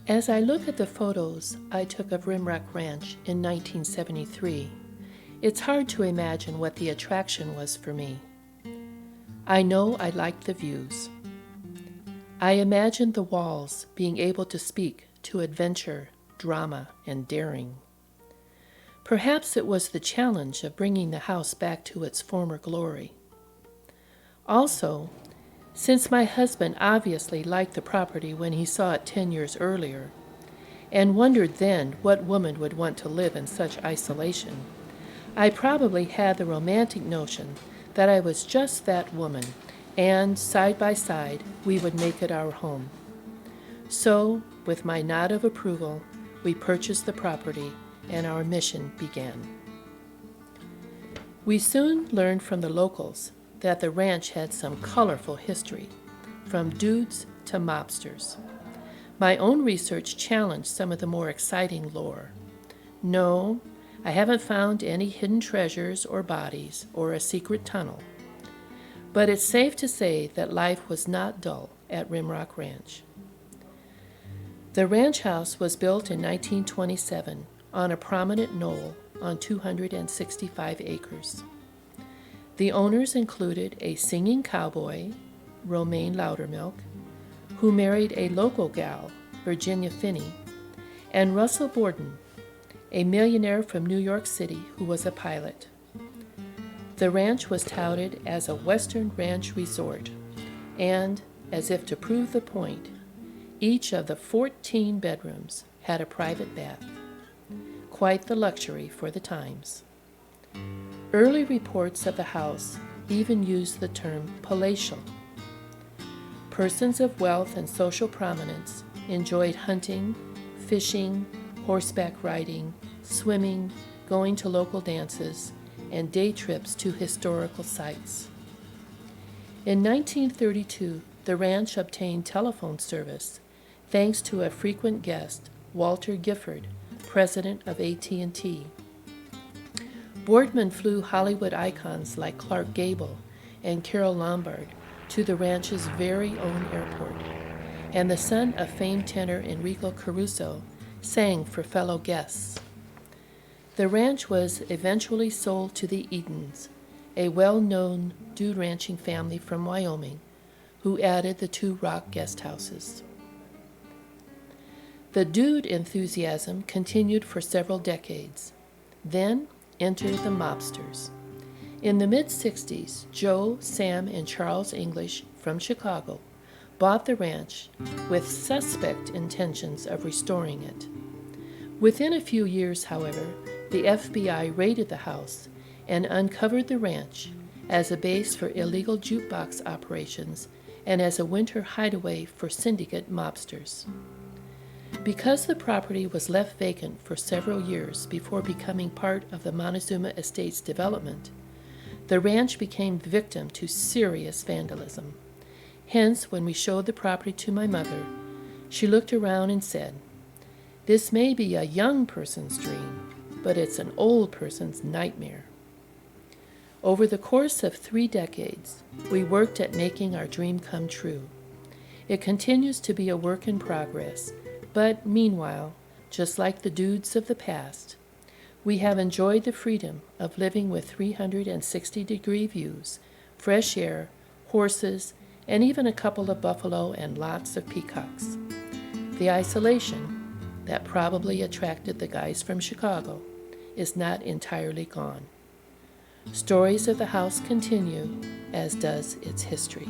As I look at the photos I took of Rimrock Ranch in 1973, it's hard to imagine what the attraction was for me. I know I liked the views. I imagined the walls being able to speak to adventure, drama, and daring. Perhaps it was the challenge of bringing the house back to its former glory. Also, since my husband obviously liked the property when he saw it 10 years earlier, and wondered then what woman would want to live in such isolation, I probably had the romantic notion that I was just that woman, and side by side we would make it our home. So, with my nod of approval, we purchased the property and our mission began. We soon learned from the locals that the ranch had some colorful history, from dudes to mobsters. My own research challenged some of the more exciting lore. No, I haven't found any hidden treasures or bodies or a secret tunnel. But it's safe to say that life was not dull at Rimrock Ranch. The ranch house was built in 1927 on a prominent knoll on 265 acres. The owners included a singing cowboy, Romaine Loudermilk, who married a local gal, Virginia Finney, and Russell Borden, a millionaire from New York City who was a pilot. The ranch was touted as a Western ranch resort, and, as if to prove the point, each of the 14 bedrooms had a private bath. Quite the luxury for the times. Early reports of the house even used the term palatial. Persons of wealth and social prominence enjoyed hunting, fishing, horseback riding, swimming, going to local dances, and day trips to historical sites. In 1932, the ranch obtained telephone service thanks to a frequent guest, Walter Gifford, president of AT&T. Boardman flew Hollywood icons like Clark Gable and Carole Lombard to the ranch's very own airport, and the son of famed tenor Enrico Caruso sang for fellow guests. The ranch was eventually sold to the Edens, a well-known dude ranching family from Wyoming, who added the 2 rock guest houses. The dude enthusiasm continued for several decades. Then entered the mobsters. In the mid-60s, Joe, Sam, and Charles English from Chicago bought the ranch with suspect intentions of restoring it. Within a few years, however, the FBI raided the house and uncovered the ranch as a base for illegal jukebox operations and as a winter hideaway for syndicate mobsters. Because the property was left vacant for several years before becoming part of the Montezuma Estates development, the ranch became victim to serious vandalism. Hence, when we showed the property to my mother, she looked around and said, "This may be a young person's dream, but it's an old person's nightmare." Over the course of 3 decades, we worked at making our dream come true. It continues to be a work in progress, but meanwhile, just like the dudes of the past, we have enjoyed the freedom of living with 360-degree views, fresh air, horses, and even a couple of buffalo and lots of peacocks. The isolation that probably attracted the guys from Chicago is not entirely gone. Stories of the house continue, as does its history.